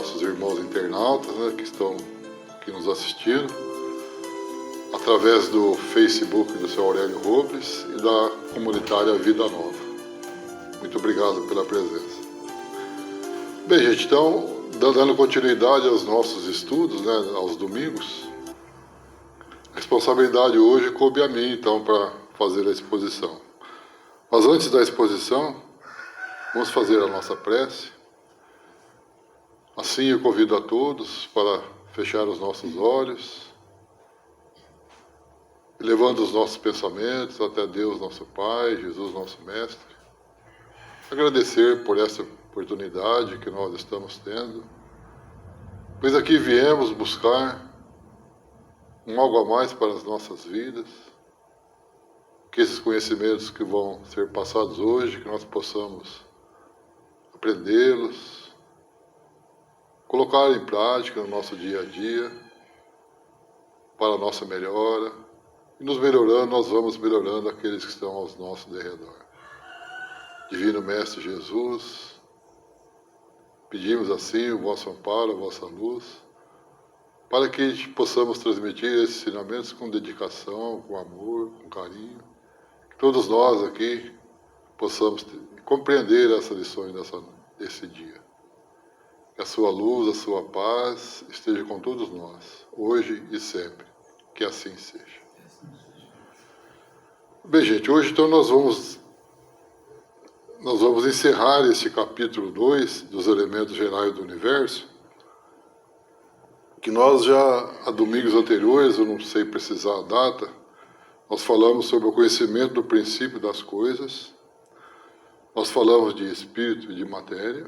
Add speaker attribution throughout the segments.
Speaker 1: nossos irmãos internautas, né, que estão aqui nos assistindo, através do Facebook do seu Aurélio Robles e da comunitária Vida Nova. Muito obrigado pela presença. Bem, gente, então, dando continuidade aos nossos estudos, né, aos domingos, a responsabilidade hoje coube a mim, então, para fazer a exposição. Mas antes da exposição, vamos fazer a nossa prece. Assim eu convido a todos para fechar os nossos olhos, levando os nossos pensamentos até Deus, nosso Pai, Jesus, nosso Mestre. Agradecer por essa oportunidade que nós estamos tendo, pois aqui viemos buscar algo a mais para as nossas vidas, que esses conhecimentos que vão ser passados hoje, que nós possamos aprendê-los, colocar em prática no nosso dia a dia, para a nossa melhora, e nos melhorando, nós vamos melhorando aqueles que estão ao nosso derredor. Divino Mestre Jesus, pedimos assim o vosso amparo, a vossa luz, para que possamos transmitir esses ensinamentos com dedicação, com amor, com carinho, que todos nós aqui possamos compreender essas lições desse dia. Que a sua luz, a sua paz esteja com todos nós, hoje e sempre. Que assim seja. Bem, gente, hoje então nós vamos encerrar esse capítulo 2 dos elementos gerais do universo, que nós já, há domingos anteriores, eu não sei precisar a data, nós falamos sobre o conhecimento do princípio das coisas, nós falamos de espírito e de matéria,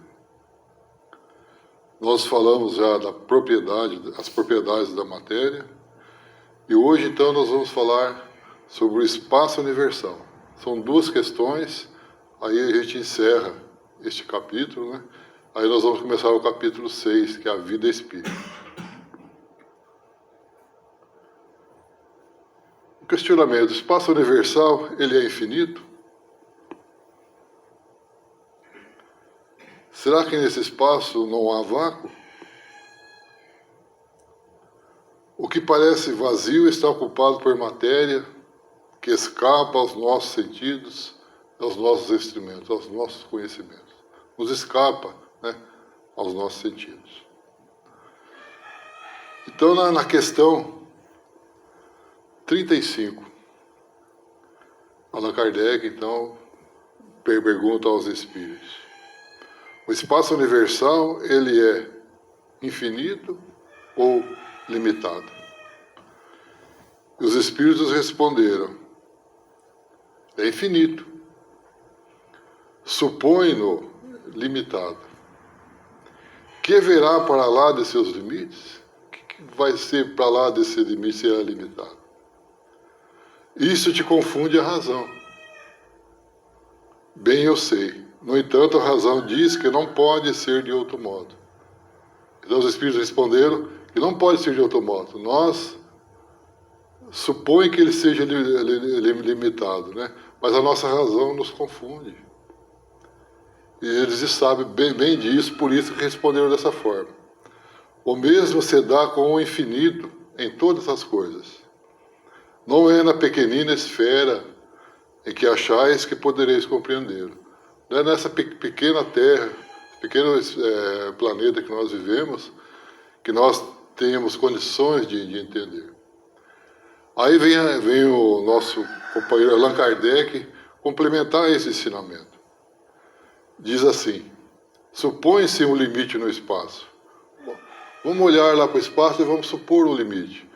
Speaker 1: nós falamos já as propriedades da matéria, e hoje então nós vamos falar sobre o espaço universal. São duas questões, aí a gente encerra este capítulo, né? Aí nós vamos começar o capítulo 6, que é a vida espírita. O questionamento: o espaço universal, ele é infinito? Será que nesse espaço não há vácuo? O que parece vazio está ocupado por matéria que escapa aos nossos sentidos, aos nossos instrumentos, aos nossos conhecimentos. Nos escapa, né, aos nossos sentidos. Então, na questão 35, Allan Kardec, então, pergunta aos espíritos: o espaço universal, ele é infinito ou limitado? E os espíritos responderam: é infinito. Supõe-no limitado. Que haverá para lá de seus limites? O que vai ser para lá desse limite se é limitado? Isso te confunde a razão. Bem eu sei. No entanto, a razão diz que não pode ser de outro modo. Então os espíritos responderam que não pode ser de outro modo. Nós supõe que ele seja limitado, né? Mas a nossa razão nos confunde. E eles sabem bem disso, por isso que responderam dessa forma. O mesmo se dá com o infinito em todas as coisas. Não é na pequenina esfera em que achais que podereis compreendê-lo. Não é nessa pequena terra, pequeno planeta que nós vivemos, que nós temos condições de entender. Aí vem o nosso companheiro Allan Kardec complementar esse ensinamento. Diz assim: supõe-se um limite no espaço. Vamos olhar lá para o espaço e vamos supor um limite.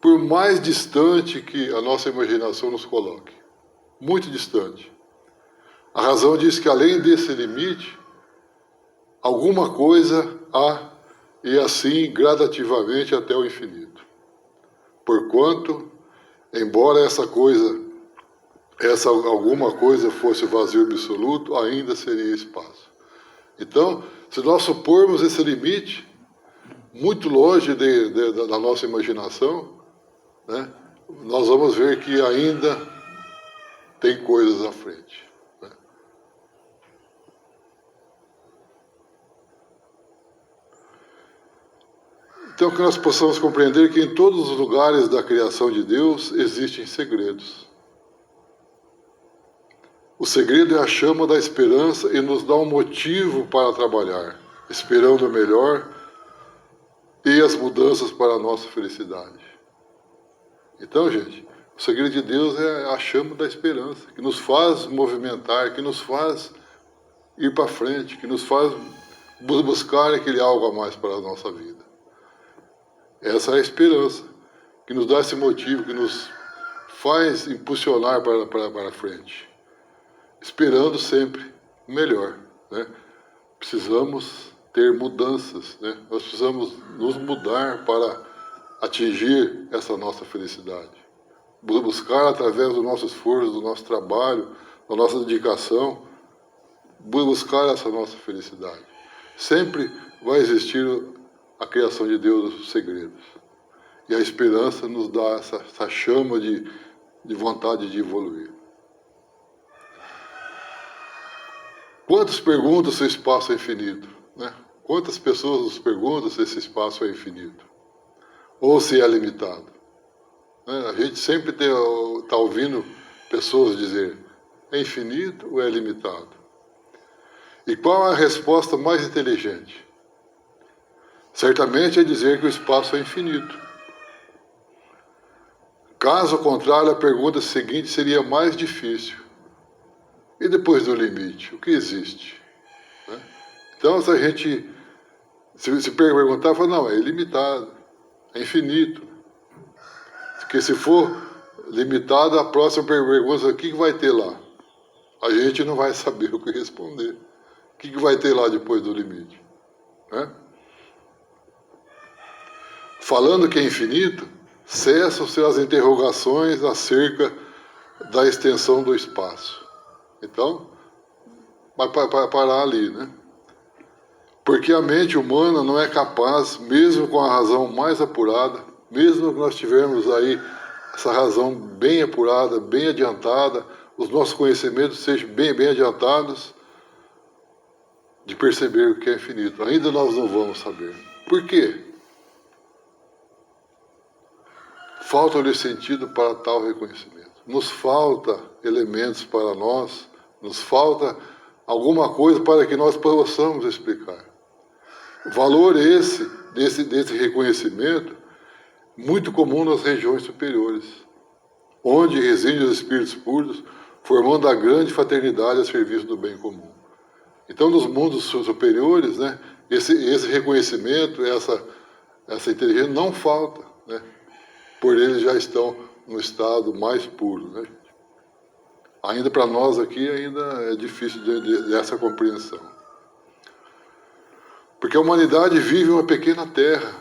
Speaker 1: Por mais distante que a nossa imaginação nos coloque, muito distante. A razão diz que além desse limite, alguma coisa há, e assim gradativamente até o infinito. Porquanto, embora essa alguma coisa fosse vazio absoluto, ainda seria espaço. Então, se nós supormos esse limite, muito longe da nossa imaginação, né, nós vamos ver que ainda tem coisas à frente. Né? Então, que nós possamos compreender que em todos os lugares da criação de Deus existem segredos. O segredo é a chama da esperança e nos dá um motivo para trabalhar, esperando o melhor e as mudanças para a nossa felicidade. Então, gente, o segredo de Deus é a chama da esperança, que nos faz movimentar, que nos faz ir para frente, que nos faz buscar aquele algo a mais para a nossa vida. Essa é a esperança, que nos dá esse motivo, que nos faz impulsionar para frente, esperando sempre o melhor, né? Precisamos ter mudanças, né? Nós precisamos nos mudar para atingir essa nossa felicidade. Buscar através do nosso esforço, do nosso trabalho, da nossa dedicação, buscar essa nossa felicidade. Sempre vai existir a criação de Deus, os segredos. E a esperança nos dá essa chama de vontade de evoluir. Quantas perguntas se o espaço é infinito? Né? Quantas pessoas nos perguntam se esse espaço é infinito? Ou se é limitado? A gente sempre está ouvindo pessoas dizer, é infinito ou é limitado? E qual a resposta mais inteligente? Certamente é dizer que o espaço é infinito. Caso contrário, a pergunta seguinte seria mais difícil. E depois do limite, o que existe? Então, se a gente se perguntar, fala, não, é ilimitado, é infinito. Porque se for limitado, a próxima pergunta é o que vai ter lá? A gente não vai saber o que responder. O que vai ter lá depois do limite? Né? Falando que é infinito, cessam-se as interrogações acerca da extensão do espaço. Então, vai parar ali, né? Porque a mente humana não é capaz, mesmo com a razão mais apurada, mesmo que nós tivermos aí essa razão bem apurada, bem adiantada, os nossos conhecimentos sejam bem adiantados, de perceber o que é infinito. Ainda nós não vamos saber. Por quê? Falta-lhe sentido para tal reconhecimento. Nos falta elementos para nós, nos falta alguma coisa para que nós possamos explicar. Valor desse reconhecimento, muito comum nas regiões superiores, onde residem os espíritos puros, formando a grande fraternidade a serviço do bem comum. Então, nos mundos superiores, né, esse reconhecimento, essa inteligência não falta, né, por eles já estão no estado mais puro. Né? Ainda para nós aqui, ainda é difícil dessa compreensão. Porque a humanidade vive uma pequena terra,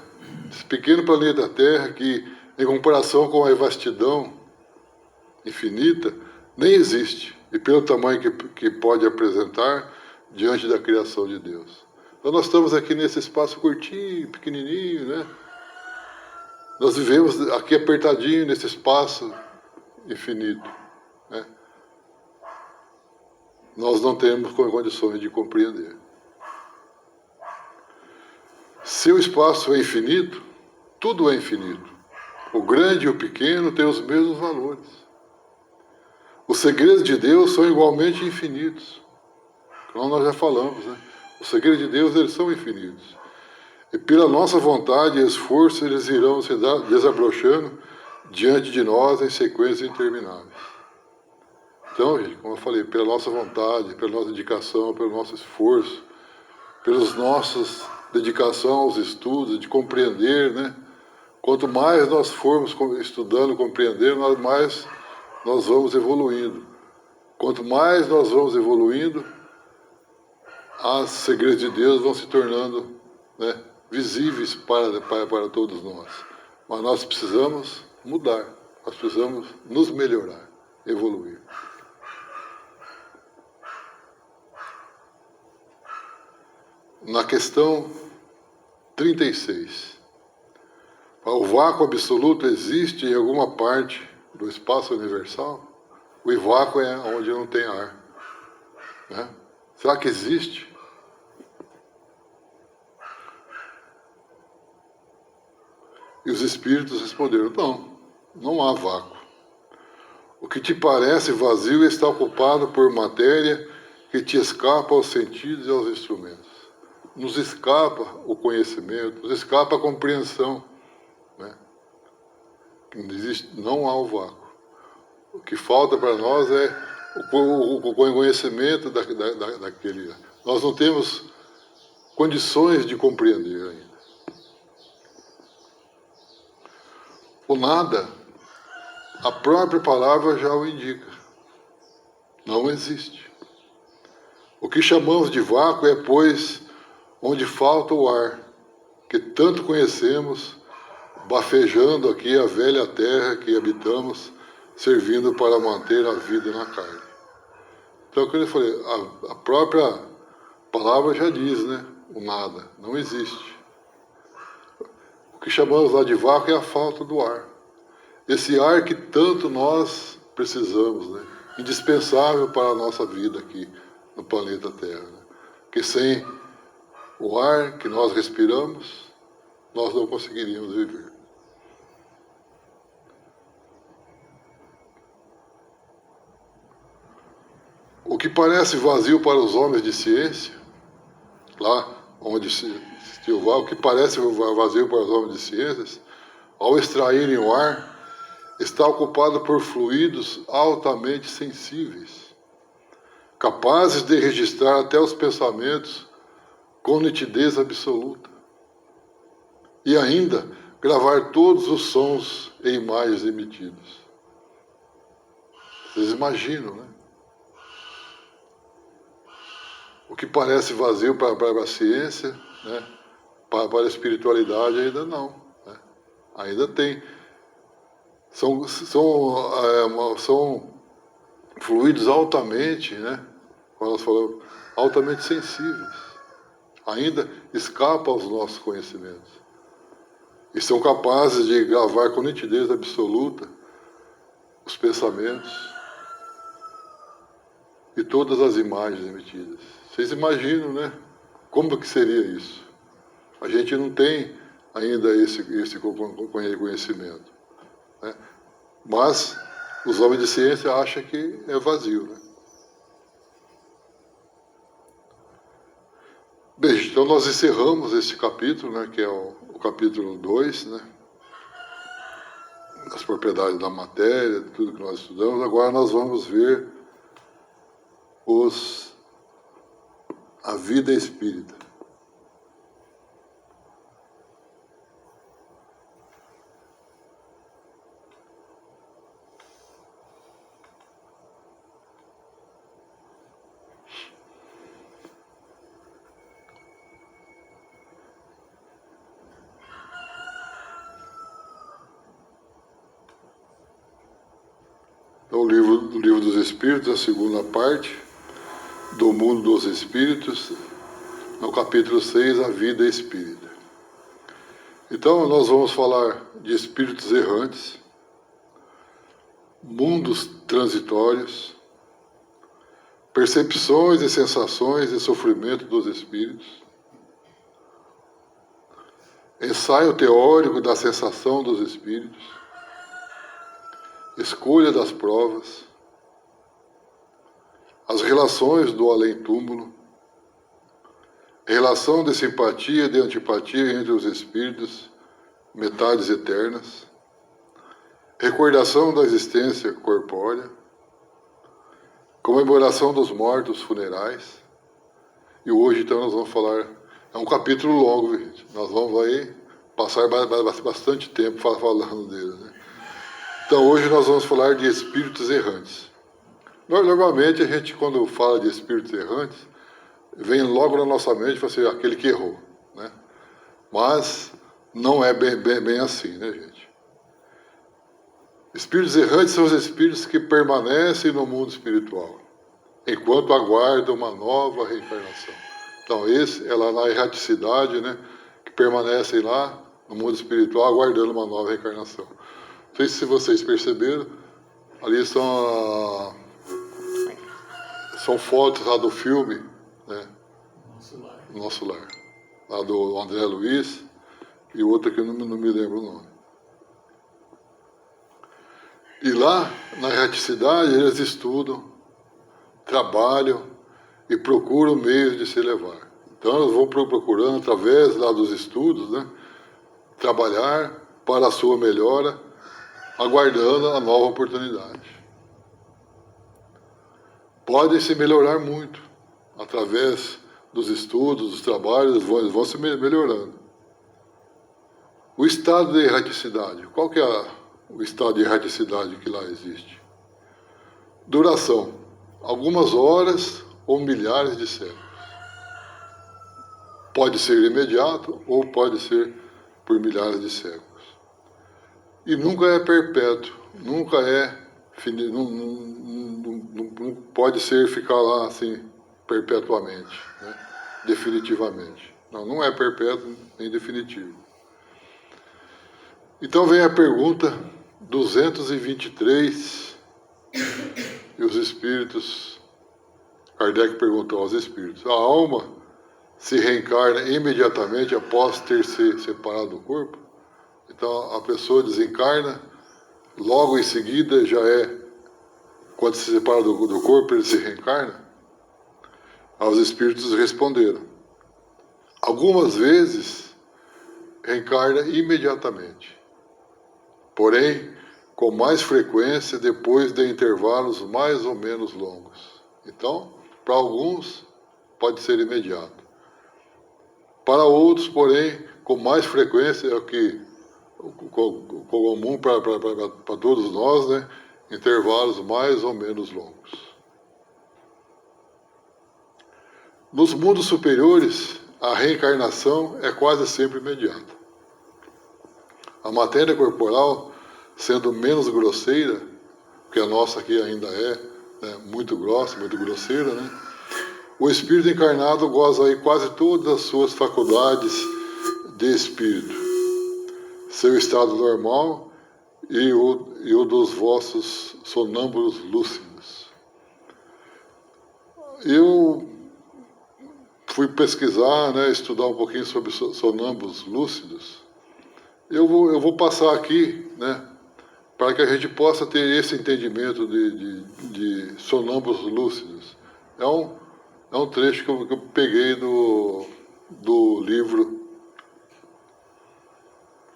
Speaker 1: esse pequeno planeta Terra que, em comparação com a vastidão infinita, nem existe. E pelo tamanho que pode apresentar diante da criação de Deus. Então nós estamos aqui nesse espaço curtinho, pequenininho, né? Nós vivemos aqui apertadinho nesse espaço infinito. Né? Nós não temos condições de compreender. Se o espaço é infinito, tudo é infinito. O grande e o pequeno têm os mesmos valores. Os segredos de Deus são igualmente infinitos. Como nós já falamos, né? Os segredos de Deus, eles são infinitos. E pela nossa vontade e esforço, eles irão se desabrochando diante de nós em sequências intermináveis. Então, gente, como eu falei, pela nossa vontade, pela nossa dedicação, pelo nosso esforço, pelas nossas dedicação aos estudos, de compreender, né? Quanto mais nós formos estudando, compreendendo, mais nós vamos evoluindo. Quanto mais nós vamos evoluindo, os segredos de Deus vão se tornando, né, visíveis para todos nós. Mas nós precisamos mudar, nós precisamos nos melhorar, evoluir. Na questão 36, o vácuo absoluto existe em alguma parte do espaço universal? O vácuo é onde não tem ar. Né? Será que existe? E os espíritos responderam: não, não há vácuo. O que te parece vazio está ocupado por matéria que te escapa aos sentidos e aos instrumentos. Nos escapa o conhecimento, nos escapa a compreensão, né? Não há o vácuo. O que falta para nós é o conhecimento daquele. Nós não temos condições de compreender ainda. O nada, a própria palavra já o indica. Não existe. O que chamamos de vácuo é, pois, onde falta o ar, que tanto conhecemos, bafejando aqui a velha terra que habitamos, servindo para manter a vida na carne. Então, como eu falei, a própria palavra já diz, né? O nada, não existe. O que chamamos lá de vácuo é a falta do ar. Esse ar que tanto nós precisamos, né? Indispensável para a nossa vida aqui no planeta Terra. Né? Porque sem o ar que nós respiramos, nós não conseguiríamos viver. O que parece vazio para os homens de ciência, lá onde se o que parece vazio para os homens de ciências, ao extraírem o ar, está ocupado por fluidos altamente sensíveis, capazes de registrar até os pensamentos com nitidez absoluta, e ainda gravar todos os sons e imagens emitidos. Vocês imaginam, né? O que parece vazio para a ciência, né? Para a espiritualidade ainda não. Né? Ainda tem. São fluidos altamente, né? Como nós falamos, altamente sensíveis. Ainda escapam aos nossos conhecimentos. E são capazes de gravar com nitidez absoluta os pensamentos e todas as imagens emitidas. Vocês imaginam, né? Como que seria isso? A gente não tem ainda esse conhecimento. Né? Mas os homens de ciência acham que é vazio. Né? Bem, então nós encerramos este capítulo, né, que é o capítulo 2, né? As propriedades da matéria, tudo que nós estudamos. Agora nós vamos ver a vida espírita. Então, o livro dos Espíritos, a segunda parte, do mundo dos Espíritos, no capítulo 6, a vida espírita. Então, nós vamos falar de espíritos errantes, mundos transitórios, percepções e sensações e sofrimento dos espíritos, ensaio teórico da sensação dos espíritos, escolha das provas, as relações do além-túmulo, relação de simpatia e de antipatia entre os espíritos, metades eternas, recordação da existência corpórea, comemoração dos mortos funerais. E hoje, então, nós vamos falar... É um capítulo longo, gente. Nós vamos aí passar bastante tempo falando dele, né? Então, hoje nós vamos falar de espíritos errantes. Normalmente, a gente, quando fala de espíritos errantes, vem logo na nossa mente assim, aquele que errou, né? Mas não é bem assim, né, gente? Espíritos errantes são os espíritos que permanecem no mundo espiritual, enquanto aguardam uma nova reencarnação. Então, esse é lá na erraticidade, né, que permanecem lá no mundo espiritual, aguardando uma nova reencarnação. Não sei se vocês perceberam, ali são fotos lá do filme, né? Nosso Lar. Lá do André Luiz, e outro que eu não me lembro o nome. E lá, na erraticidade, eles estudam, trabalham e procuram meios de se elevar. Então, eles vão procurando, através lá dos estudos, né, trabalhar para a sua melhora, aguardando a nova oportunidade. Podem se melhorar muito através dos estudos, dos trabalhos, eles vão se melhorando. O estado de erraticidade, qual que é o estado de erraticidade que lá existe? Duração, algumas horas ou milhares de séculos. Pode ser imediato ou pode ser por milhares de séculos. E nunca é perpétuo, nunca é, não pode ser ficar lá assim perpetuamente, né? Definitivamente. Não é perpétuo nem definitivo. Então vem a pergunta 223, e os espíritos, Kardec perguntou aos espíritos, a alma se reencarna imediatamente após ter se separado do corpo? Então a pessoa desencarna, logo em seguida já quando se separa do corpo, ele se reencarna? Os espíritos responderam, algumas vezes reencarna imediatamente, porém com mais frequência depois de intervalos mais ou menos longos. Então, para alguns pode ser imediato. Para outros, porém, com mais frequência, é o que comum para todos nós, né? Intervalos mais ou menos longos. Nos mundos superiores, a reencarnação é quase sempre imediata. A matéria corporal, sendo menos grosseira, porque a nossa aqui ainda é, né, muito grossa, muito grosseira, né? O espírito encarnado goza aí quase todas as suas faculdades de espírito, seu estado normal e o dos vossos sonâmbulos lúcidos. Eu fui pesquisar, né, estudar um pouquinho sobre sonâmbulos lúcidos. Eu vou passar aqui, né, para que a gente possa ter esse entendimento de sonâmbulos lúcidos. É um trecho que eu peguei do livro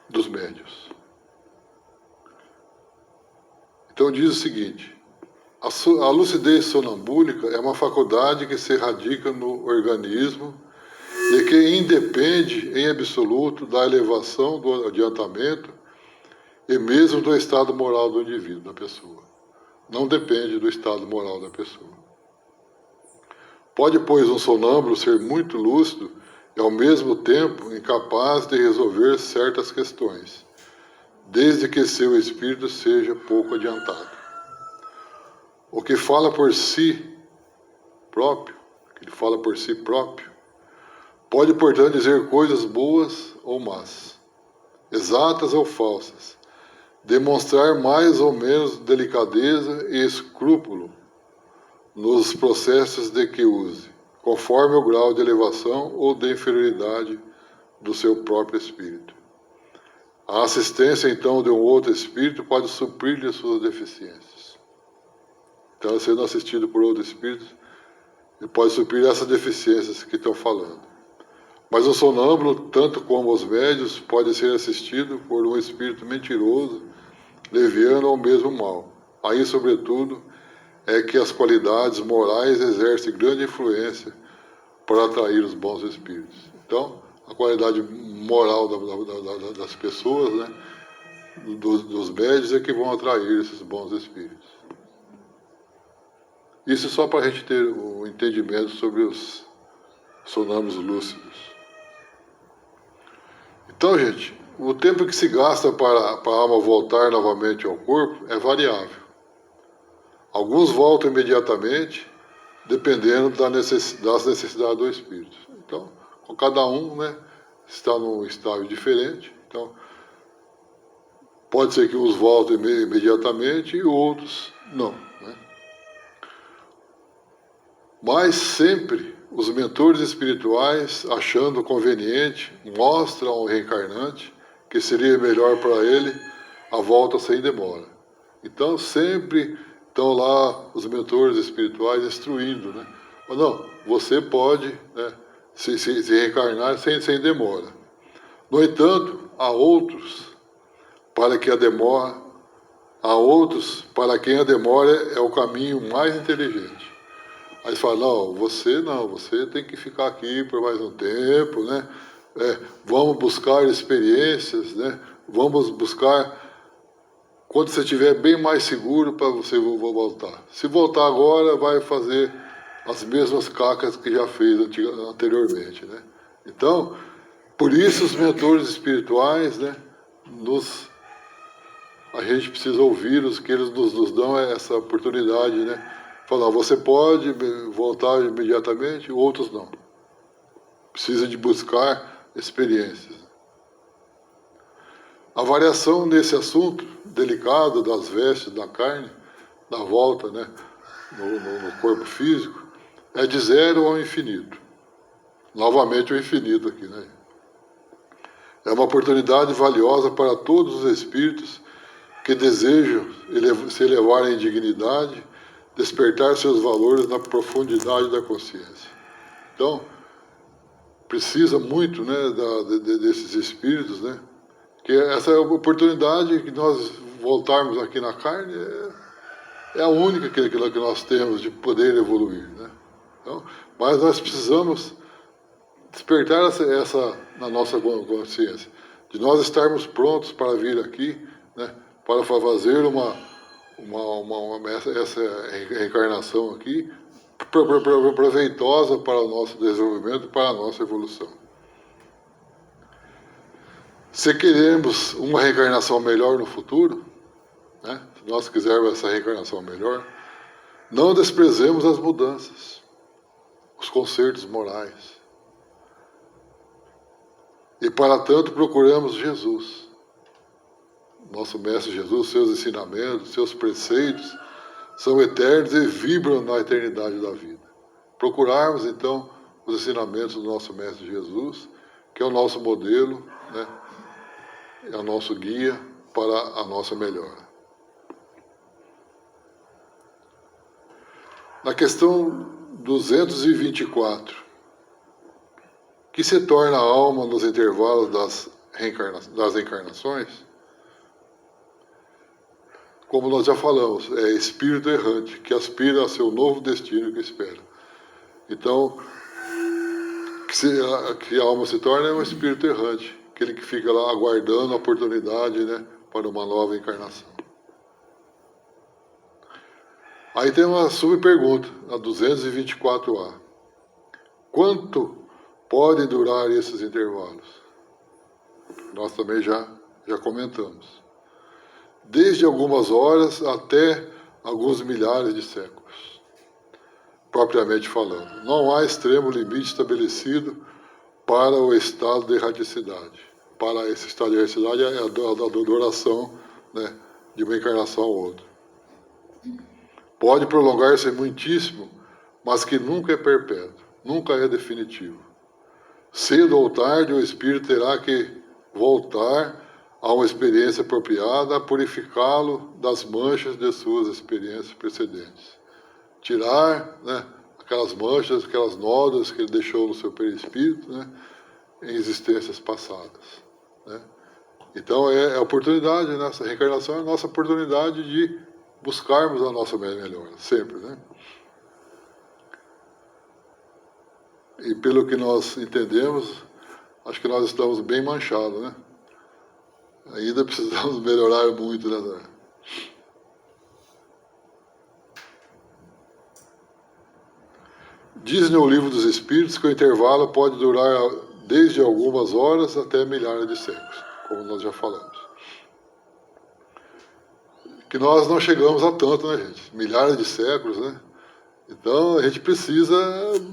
Speaker 1: dos médiuns. Então diz o seguinte, a lucidez sonambúlica é uma faculdade que se radica no organismo e que independe em absoluto da elevação, do adiantamento e mesmo do estado moral do indivíduo, da pessoa. Não depende do estado moral da pessoa. Pode, pois, um sonâmbulo ser muito lúcido e, ao mesmo tempo, incapaz de resolver certas questões, desde que seu espírito seja pouco adiantado. O que fala por si próprio, pode, portanto, dizer coisas boas ou más, exatas ou falsas, demonstrar mais ou menos delicadeza e escrúpulo nos processos de que use, conforme o grau de elevação ou de inferioridade do seu próprio espírito. A assistência, então, de um outro espírito pode suprir-lhe suas deficiências. Então, sendo assistido por outro espírito, ele pode suprir essas deficiências que estão falando. Mas o sonâmbulo, tanto como os médios, pode ser assistido por um espírito mentiroso, leviano ou mesmo mau. Aí, sobretudo, é que as qualidades morais exercem grande influência para atrair os bons espíritos. Então, a qualidade moral das pessoas, né, dos médios, é que vão atrair esses bons espíritos. Isso só para a gente ter o entendimento sobre os sonâmbulos lúcidos. Então, gente, o tempo que se gasta para a alma voltar novamente ao corpo é variável. Alguns voltam imediatamente, dependendo das necessidades do espírito. Então, com cada um, né, está num estágio diferente. Então, pode ser que uns voltem imediatamente e outros não, né? Mas sempre os mentores espirituais, achando conveniente, mostram ao reencarnante que seria melhor para ele a volta sem demora. Então, sempre estão lá os mentores espirituais instruindo, né? Ou não, você pode, né, se reencarnar sem demora. No entanto, há outros para que a demora, há outros para quem a demora é o caminho mais inteligente. Aí eles falam, não, você tem que ficar aqui por mais um tempo, né? Vamos buscar experiências, né? Vamos buscar quando você estiver bem mais seguro para você voltar. Se voltar agora, vai fazer as mesmas cacas que já fez anteriormente, né? Então, por isso os mentores espirituais, né, a gente precisa ouvir os que eles nos dão essa oportunidade, né? Falar, você pode voltar imediatamente, outros não. Precisa de buscar experiências. A variação nesse assunto delicado das vestes, da carne, da volta, né, no corpo físico, é de 0 ao infinito. Novamente o infinito aqui, né? É uma oportunidade valiosa para todos os espíritos que desejam se elevarem em dignidade, despertar seus valores na profundidade da consciência. Então, precisa muito, né, desses espíritos, né? Que essa oportunidade que nós voltarmos aqui na carne é a única que nós temos de poder evoluir, né? Então, mas nós precisamos despertar essa na nossa consciência, de nós estarmos prontos para vir aqui, né, para fazer essa reencarnação aqui proveitosa para o nosso desenvolvimento, para a nossa evolução. Se queremos uma reencarnação melhor no futuro, né, se nós quisermos essa reencarnação melhor, não desprezemos as mudanças, os consertos morais. E para tanto procuramos Jesus, nosso Mestre Jesus, seus ensinamentos, seus preceitos são eternos e vibram na eternidade da vida. Procurarmos então os ensinamentos do nosso Mestre Jesus, que é o nosso modelo, né, é o nosso guia para a nossa melhora. Na questão 224, que se torna a alma nos intervalos das encarnações, como nós já falamos, é espírito errante, que aspira a seu novo destino que espera. Então, que a alma se torna é um espírito errante, aquele que fica lá aguardando a oportunidade, né, para uma nova encarnação. Aí tem uma subpergunta, a 224A. Quanto podem durar esses intervalos? Nós também já comentamos. Desde algumas horas até alguns milhares de séculos, propriamente falando. Não há extremo limite estabelecido para o estado de erraticidade. Para esse estado de erraticidade é a duração, né, de uma encarnação a outra. Pode prolongar-se muitíssimo, mas que nunca é perpétuo, nunca é definitivo. Cedo ou tarde, o espírito terá que voltar a uma experiência apropriada a purificá-lo das manchas de suas experiências precedentes. Tirar, né, aquelas manchas, aquelas nódoas que ele deixou no seu perispírito, né, em existências passadas, né? Então é a oportunidade, né, essa reencarnação é a nossa oportunidade de buscarmos a nossa melhora, sempre, né? E pelo que nós entendemos, acho que nós estamos bem manchados, né? Ainda precisamos melhorar muito, né? Diz no Livro dos Espíritos que o intervalo pode durar desde algumas horas até milhares de séculos, como nós já falamos. Que nós não chegamos a tanto, né, gente? Milhares de séculos, né? Então, a gente precisa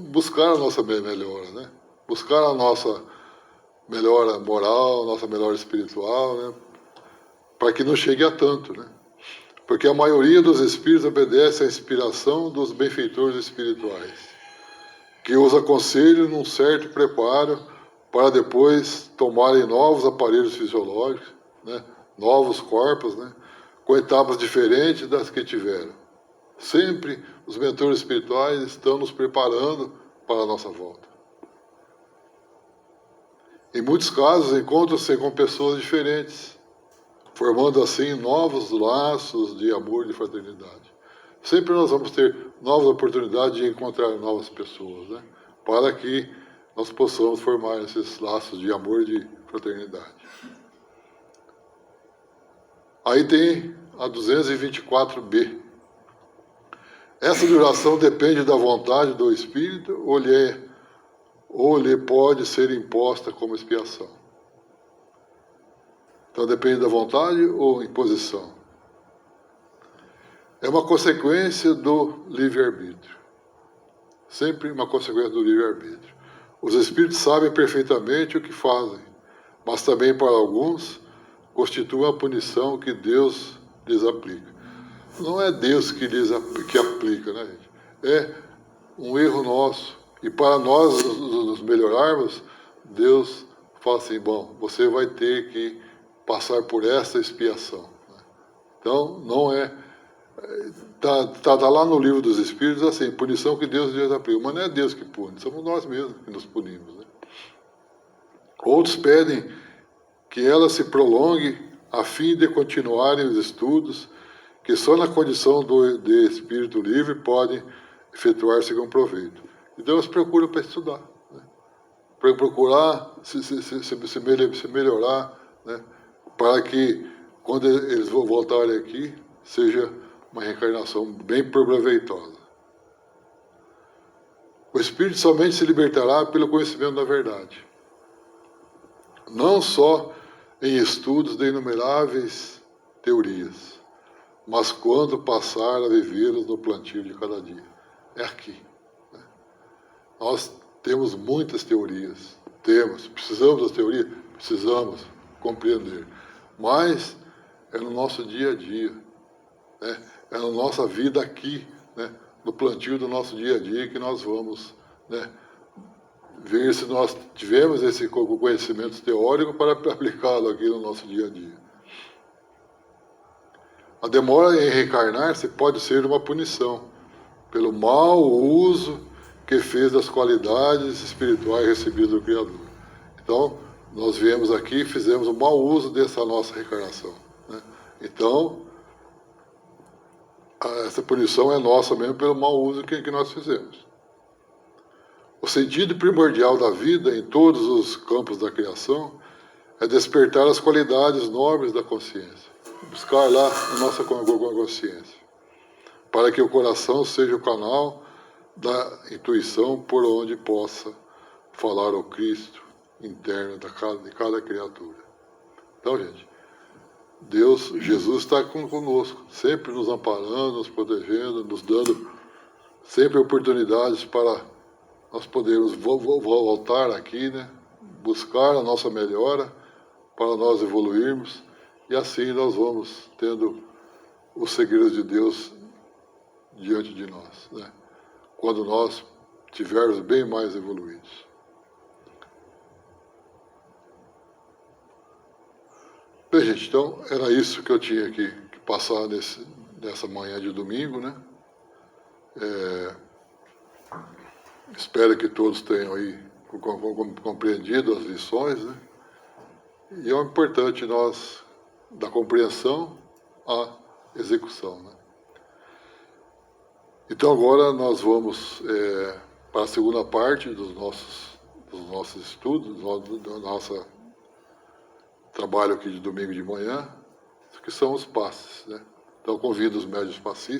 Speaker 1: buscar a nossa melhora, né? Buscar a nossa melhora moral, a nossa melhora espiritual, né? Para que não chegue a tanto, né? Porque a maioria dos espíritos obedece à inspiração dos benfeitores espirituais, que os aconselham num certo preparo para depois tomarem novos aparelhos fisiológicos, né? Novos corpos, né? com etapas diferentes das que tiveram. Sempre os mentores espirituais estão nos preparando para a nossa volta. Em muitos casos, encontram-se com pessoas diferentes, formando assim novos laços de amor e de fraternidade. Sempre nós vamos ter novas oportunidades de encontrar novas pessoas, né? Para que nós possamos formar esses laços de amor e de fraternidade. Aí tem a 224b. Essa duração depende da vontade do Espírito ou lhe pode ser imposta como expiação. Então depende da vontade ou imposição. É uma consequência do livre-arbítrio. Sempre uma consequência do livre-arbítrio. Os Espíritos sabem perfeitamente o que fazem, mas também para alguns constitui uma punição que Deus lhes aplica. Não é Deus que aplica, né, gente? É um erro nosso. E para nós nos melhorarmos, Deus fala assim, bom, você vai ter que passar por essa expiação. Então, não é... Está lá no livro dos Espíritos, assim, punição que Deus aplica. Mas não é Deus que pune, somos nós mesmos que nos punimos, né? Outros pedem que ela se prolongue a fim de continuarem os estudos que só na condição de espírito livre podem efetuar-se com proveito. Então eles procuram para estudar, né? Para procurar se melhorar, né? Para que quando eles vão voltarem aqui, seja uma reencarnação bem proveitosa. O espírito somente se libertará pelo conhecimento da verdade, não só em estudos de inumeráveis teorias, mas quando passar a vivê-las no plantio de cada dia. É aqui, né? Nós temos muitas teorias, precisamos das teorias? Precisamos compreender, mas é no nosso dia a dia, né? É na nossa vida aqui, né? No plantio do nosso dia a dia que nós vamos, né, ver se nós tivemos esse conhecimento teórico para aplicá-lo aqui no nosso dia a dia. A demora em reencarnar-se pode ser uma punição pelo mau uso que fez das qualidades espirituais recebidas do Criador. Então, nós viemos aqui e fizemos um mau uso dessa nossa reencarnação, né? Então, essa punição é nossa mesmo pelo mau uso que nós fizemos. O sentido primordial da vida em todos os campos da criação é despertar as qualidades nobres da consciência, buscar lá a nossa consciência, para que o coração seja o canal da intuição por onde possa falar ao Cristo interno de cada criatura. Então, gente, Jesus está conosco, sempre nos amparando, nos protegendo, nos dando sempre oportunidades para nós podermos voltar aqui, né? Buscar a nossa melhora, para nós evoluirmos, e assim nós vamos tendo os segredos de Deus diante de nós, né? Quando nós estivermos bem mais evoluídos. Bem, gente, então era isso que eu tinha que passar nessa manhã de domingo, né? Espero que todos tenham aí compreendido as lições, né? E é importante nós, da compreensão à execução, né? Então agora nós vamos para a segunda parte dos nossos estudos, do nosso trabalho aqui de domingo de manhã, que são os passes, né? Então convido os médiuns passistas